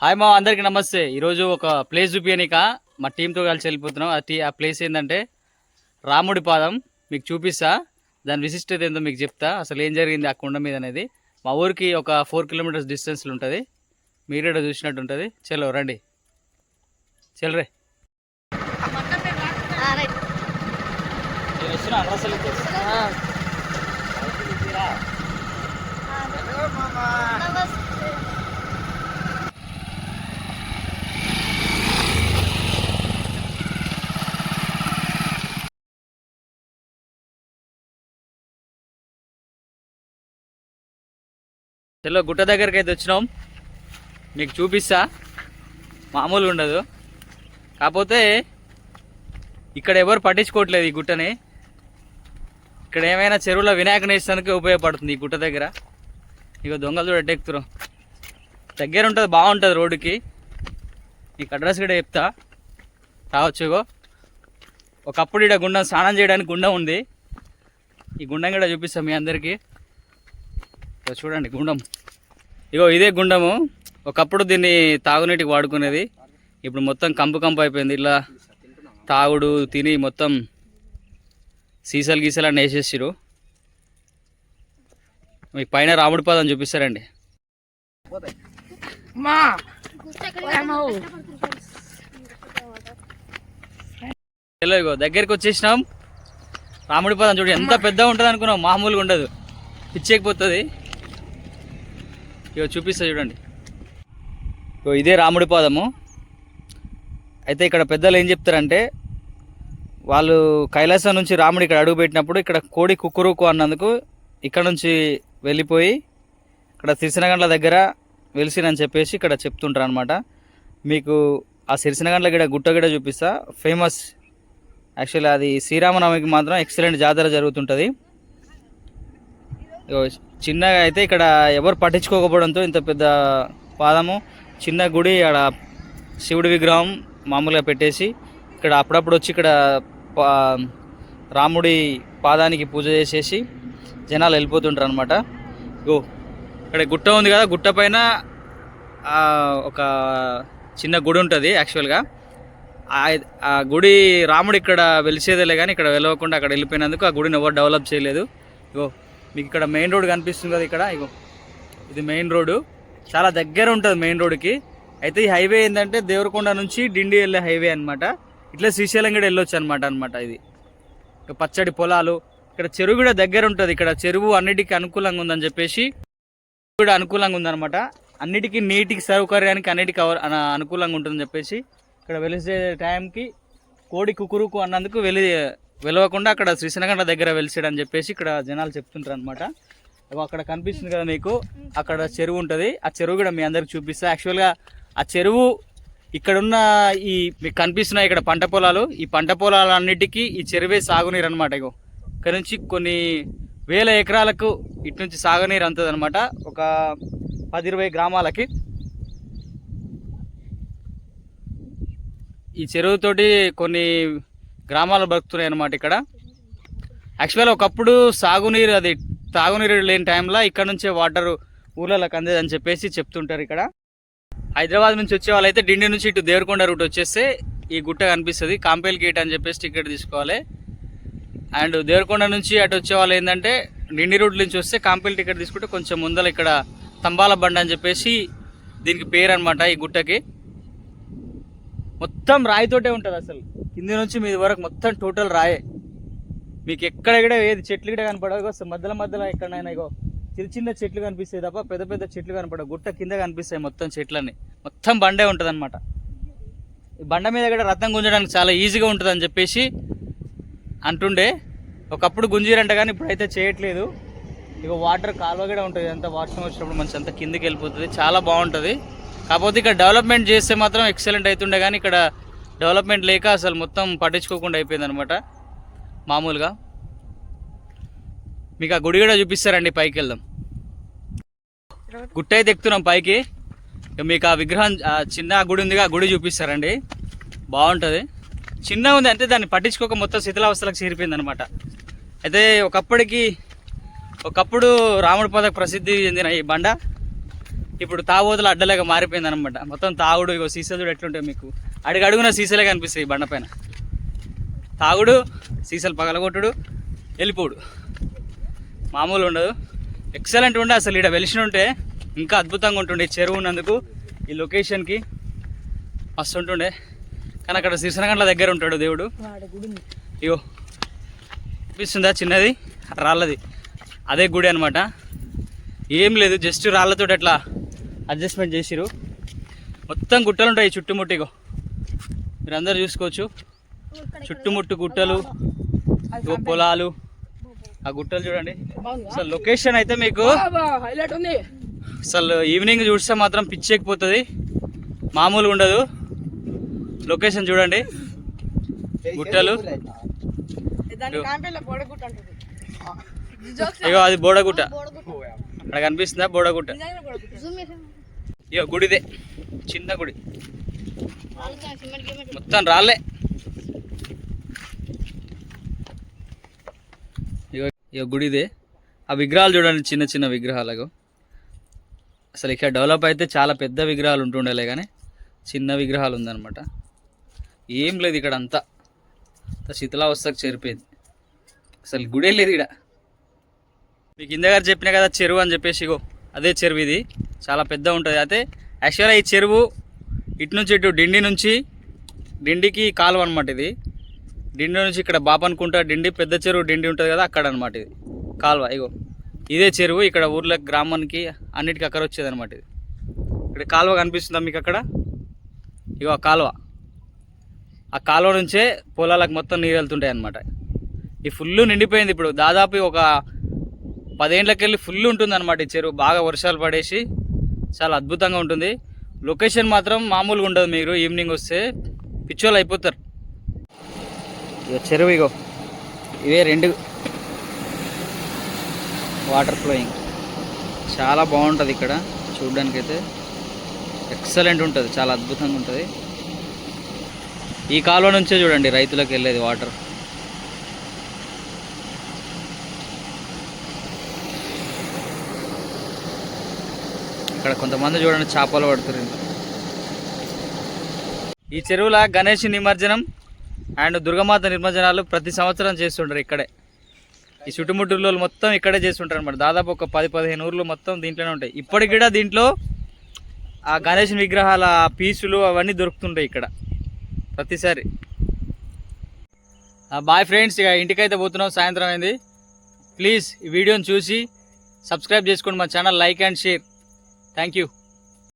Hi మా అందరికి నమస్తే. ఈరోజు ఒక ప్లేస్ చూపించనిక మా టీంతో కలిసి వెళ్ళిపోతున్నాం. ఆ ప్లేస్ ఏంటంటే రాముడి పాదం. మీకు చూపిస్తా, దాని విశిష్టత ఏందో మీకు చెప్తా, అసలు ఏం జరిగింది ఆ కొండ మీద అనేది. మా ఊరికి ఒక 4 కిలోమీటర్స్ డిస్టెన్స్లో ఉంటుంది. మీరు కూడా చూసినట్టు ఉంటుంది. చలో రండి, చల్రే. చలో గుట్ట దగ్గరికి అయితే వచ్చినాం, మీకు చూపిస్తా. మామూలుగా ఉండదు, కాకపోతే ఇక్కడ ఎవరు పట్టించుకోవట్లేదు ఈ గుట్టని. ఇక్కడ ఏమైనా చెరువులో వినాయకుని వేసేందుకు ఉపయోగపడుతుంది ఈ గుట్ట దగ్గర. ఇక దొంగలు కూడా ఎట్టెక్కుతారు. దగ్గర ఉంటుంది, బాగుంటుంది రోడ్డుకి. నీకు అడ్రస్ కూడా చెప్తా, రావచ్చు. ఇగో ఒకప్పుడు ఇక్కడ గుండం, స్నానం చేయడానికి గుండం ఉంది. ఈ గుండం కూడా చూపిస్తాం మీ అందరికీ. చూడండి గుండం, ఇగో ఇదే గుండము. ఒకప్పుడు దీన్ని తాగునీటికి వాడుకునేది. ఇప్పుడు మొత్తం కంపు అయిపోయింది. ఇలా తాగుడు తిని మొత్తం సీసాలు గీసాలు అన్నీ వేసేసారు. మీకు పైన రాముడి పాదం చూపిస్తారండి. ఇగో దగ్గరికి వచ్చేసినాం. రాముడి పాదం చూడండి ఎంత పెద్దగా ఉంటుంది అనుకున్నాం, మామూలుగా ఉండదు, పిచ్చేకపోతుంది. ఇగో చూపిస్తా చూడండి. ఇగో ఇదే రాముడి పాదము. అయితే ఇక్కడ పెద్దలు ఏం చెప్తారంటే, వాళ్ళు కైలాసం నుంచి రాముడు ఇక్కడ అడుగు పెట్టినప్పుడు ఇక్కడ కోడి కుక్కురుకు అన్నందుకు ఇక్కడ నుంచి వెళ్ళిపోయి ఇక్కడ సిరిసినగండ్ల దగ్గర వెలిసినని చెప్పేసి ఇక్కడ చెప్తుంటారు అనమాట. మీకు ఆ సిరిసినగండ్ల గిడ గుట్ట గిడ చూపిస్తా, ఫేమస్. యాక్చువల్లీ అది శ్రీరామనవమికి మాత్రం ఎక్సలెంట్ జాతర జరుగుతుంటుంది. చిన్నగా అయితే ఇక్కడ ఎవరు పట్టించుకోకపోవడంతో ఇంత పెద్ద పాదము, చిన్న గుడి, ఆడ శివుడి విగ్రహం మామూలుగా పెట్టేసి ఇక్కడ అప్పుడప్పుడు వచ్చి ఇక్కడ రాముడి పాదానికి పూజ చేసేసి జనాలు వెళ్ళిపోతుంటారు అనమాట. ఇక్కడ గుట్ట ఉంది కదా, గుట్ట పైన ఒక చిన్న గుడి ఉంటుంది. యాక్చువల్గా ఆ గుడి రాముడు ఇక్కడ వెలిసేదేలే, కానీ ఇక్కడ వెళ్ళకుండా అక్కడ వెళ్ళిపోయినందుకు ఆ గుడిని ఎవరు డెవలప్ చేయలేదు. మీకు ఇక్కడ మెయిన్ రోడ్ కనిపిస్తుంది కదా, ఇక్కడ ఇది మెయిన్ రోడ్డు, చాలా దగ్గర ఉంటుంది మెయిన్ రోడ్డుకి. అయితే ఈ హైవే ఏంటంటే దేవరకొండ నుంచి డిండి వెళ్ళే హైవే అనమాట. ఇట్లా శ్రీశైలం కూడా వెళ్ళొచ్చు అనమాట. ఇది పచ్చడి పొలాలు, ఇక్కడ చెరువు కూడా దగ్గర ఉంటుంది. ఇక్కడ చెరువు అన్నిటికీ అనుకూలంగా ఉందని చెప్పేసి కూడా అనుకూలంగా ఉందన్నమాట. అన్నిటికీ నీటికి సౌకర్యానికి అన్నిటికీ అనుకూలంగా ఉంటుందని చెప్పేసి ఇక్కడ వెలిసే టైంకి కోడి కుకురుకు అన్నందుకు వెలవకుండా అక్కడ శ్రీశైలం దగ్గర వెలిసాడని చెప్పేసి ఇక్కడ జనాలు చెప్తుంటారు అనమాట. అక్కడ కనిపిస్తుంది కదా మీకు, అక్కడ చెరువు ఉంటుంది. ఆ చెరువు కూడా మీ అందరికి చూపిస్తా. యాక్చువల్గా ఆ చెరువు ఇక్కడున్న ఈ మీకు కనిపిస్తున్నాయి ఇక్కడ పంట పొలాలు, ఈ పంట పొలాలన్నిటికీ ఈ చెరువే సాగునీరు అనమాట. ఇక్కడ నుంచి కొన్ని వేల ఎకరాలకు ఇటు నుంచి సాగునీరు అందుతుంది అనమాట. ఒక 10-20 గ్రామాలకి ఈ చెరువుతోటి కొన్ని గ్రామాలు బతుకుతున్నాయి అనమాట ఇక్కడ. యాక్చువల్గా ఒకప్పుడు సాగునీరు, అది తాగునీరు లేని టైంలో ఇక్కడ నుంచే వాటర్ ఊళ్ళలోకి అందేదని చెప్పేసి చెప్తుంటారు. ఇక్కడ హైదరాబాద్ నుంచి వచ్చే వాళ్ళైతే డిండి నుంచి ఇటు దేవరకొండ రూట్ వచ్చేస్తే ఈ గుట్ట కనిపిస్తుంది. కాంపేల్ గేట్ అని చెప్పేసి టికెట్ తీసుకోవాలి. అండ్ దేవరకొండ నుంచి అటు వచ్చే వాళ్ళు ఏంటంటే డిండి రూట్ నుంచి వస్తే కాంపేల్ టికెట్ తీసుకుంటే కొంచెం ముందర ఇక్కడ తంబాల బండ అని చెప్పేసి దీనికి పేరు అనమాట. ఈ గుట్టకి మొత్తం రాయితోటే ఉంటుంది. అసలు కింది నుంచి మీది వరకు మొత్తం టోటల్ రాయే. మీకు ఎక్కడెక్కడ ఏది చెట్లు కూడా కనపడవు. మధ్యలో ఎక్కడైనా ఇగో చిన్న చిన్న చెట్లు కనిపిస్తాయి తప్ప పెద్ద పెద్ద చెట్లు కనపడవు. గుట్ట కింద కనిపిస్తాయి మొత్తం చెట్లన్నీ. మొత్తం బండే ఉంటుంది అనమాట. ఈ బండ మీద కూడా రత్నం గుంజడానికి చాలా ఈజీగా ఉంటుంది అని చెప్పేసి అంటుండే. ఒకప్పుడు గుంజీరంట, కానీ ఇప్పుడైతే చేయట్లేదు. ఇక వాటర్ కాలువ కూడా ఉంటుంది, అంత వర్షం వచ్చినప్పుడు మంచి అంత కిందికి వెళ్ళిపోతుంది, చాలా బాగుంటుంది. కాకపోతే ఇక్కడ డెవలప్మెంట్ చేస్తే మాత్రం ఎక్సలెంట్ అవుతుండే, కానీ ఇక్కడ డెవలప్మెంట్ లేక అసలు మొత్తం పట్టించుకోకుండా అయిపోయింది అనమాట. మామూలుగా మీకు ఆ గుడి కూడా చూపిస్తారండి. పైకి వెళ్దాం. గుట్ట అయితే ఎక్కుతున్నాం పైకి. మీకు ఆ విగ్రహం చిన్న గుడి ఉందిగా, ఆ గుడి చూపిస్తారండి. బాగుంటుంది, చిన్న ఉంది అంతే, దాన్ని పట్టించుకోక మొత్తం శిథిలావస్థలకు చేరిపోయింది అనమాట. అయితే ఒకప్పుడు రాముడి పాదకు ప్రసిద్ధి చెందిన ఈ బండ ఇప్పుడు తాగుబోతులు అడ్డలేక మారిపోయింది అనమాట. మొత్తం తాగుడు, ఇగో సీసాలు చూడు ఎట్లుంటాయి మీకు, అడుగున సీసాలే కనిపిస్తాయి బండ పైన. తాగుడు, సీసాలు పగలగొట్టుడు, వెళ్ళిపోడు, మామూలు ఉండదు. ఎక్సలెంట్ ఉండే అసలు. ఇక్కడ వెలిసిన ఉంటే ఇంకా అద్భుతంగా ఉంటుండే. చెరువు ఉన్నందుకు ఈ లొకేషన్కి మస్తు ఉంటుండే. కానీ అక్కడ శ్రీశనగండ్ల దగ్గర ఉంటాడు దేవుడు. ఇగో అనిపిస్తుందా చిన్నది రాళ్ళది, అదే గుడి అనమాట. ఏం లేదు, జస్ట్ రాళ్ళతో అట్లా అడ్జస్ట్మెంట్ చేసిరు. మొత్తం గుట్టలు ఉంటాయి చుట్టుముట్టిగో, మీరు అందరు చూసుకోవచ్చు. చుట్టుముట్టు గుట్టలు, పొలాలు, ఆ గుట్టలు చూడండి. అసలు లొకేషన్ అయితే మీకు అసలు ఈవినింగ్ చూస్తే మాత్రం పిచ్చెక్కిపోతుంది, మామూలుగా ఉండదు. లొకేషన్ చూడండి, గుట్టలు. ఇగో అది బోడగుట్ట, అక్కడ కనిపిస్తుందా బోడగుట్ట. ఇగో గుడిదే, చిన్న గుడి, మొత్తం రాళ్ళే. ఇక గుడిదే. ఆ విగ్రహాలు చూడండి, చిన్న చిన్న విగ్రహాలకు. అసలు ఇక్కడ డెవలప్ అయితే చాలా పెద్ద విగ్రహాలు ఉంటుండేలే, కానీ చిన్న విగ్రహాలు ఉందన్నమాట. ఏం లేదు ఇక్కడ, అంతా శిథిలావస్థకు చేరిపోయింది. అసలు గుడే లేదు ఇక్కడ. మీకు ఇందగారు చెప్పినా కదా చెరువు అని చెప్పేసి, ఇగో అదే చెరువు. ఇది చాలా పెద్ద ఉంటుంది. అయితే యాక్చువల్గా ఈ చెరువు ఇటు నుంచి ఇటు డిండికి కాలువ అనమాట. ఇది డిండి నుంచి ఇక్కడ బాపనుకుంటా డిండి, పెద్ద చెరువు డిండి ఉంటుంది కదా, అక్కడ అనమాట ఇది కాలువ. ఇగో ఇదే చెరువు. ఇక్కడ ఊర్లో గ్రామానికి అన్నిటికీ అక్కడ వచ్చేది అనమాట. ఇది ఇక్కడ కాలువ కనిపిస్తుందా మీకు అక్కడ? ఇగో ఆ కాలువ, ఆ కాలువ నుంచే పొలాలకు మొత్తం నీరు వెళ్తుంటాయి అనమాట. ఈ ఫుల్ నిండిపోయింది ఇప్పుడు. దాదాపు ఒక 10 ఏళ్ళకెళ్ళి ఫుల్ ఉంటుంది అనమాట ఈ చెరువు. బాగా వర్షాలు పడేసి చాలా అద్భుతంగా ఉంటుంది. లొకేషన్ మాత్రం మామూలుగా ఉండదు. మీరు ఈవినింగ్ వస్తే పిచ్చోళ్ళు అయిపోతారు. ఇక చెరువు, ఇగో ఇవే 2 వాటర్ ఫ్లోయింగ్. చాలా బాగుంటుంది ఇక్కడ చూడడానికైతే, ఎక్సలెంట్ ఉంటుంది, చాలా అద్భుతంగా ఉంటుంది. ఈ కాలువ నుంచే చూడండి రైతులకు వెళ్ళేది వాటర్. ఇక్కడ కొంతమంది చూడండి చేపలు పడుతున్నారు. ఈ చెరువుల గణేష్ నిమజ్జనం అండ్ దుర్గమాత నిమజ్జనాలు ప్రతి సంవత్సరం చేస్తుంటారు ఇక్కడే. ఈ చుట్టుముట్టూరులో మొత్తం ఇక్కడే చేస్తుంటారు అనమాట. దాదాపు ఒక 10-15 ఊర్లు మొత్తం దీంట్లోనే ఉంటాయి. ఇప్పటికి కూడా దీంట్లో ఆ గణేష్ విగ్రహాల పీసులు అవన్నీ దొరుకుతుంటాయి ఇక్కడ ప్రతిసారి. బాయ్ ఫ్రెండ్స్, ఇక ఇంటికైతే పోతున్నాం, సాయంత్రం అయింది. ప్లీజ్ ఈ వీడియోని చూసి సబ్స్క్రైబ్ చేసుకోండి మా channel, like and share. Thank you.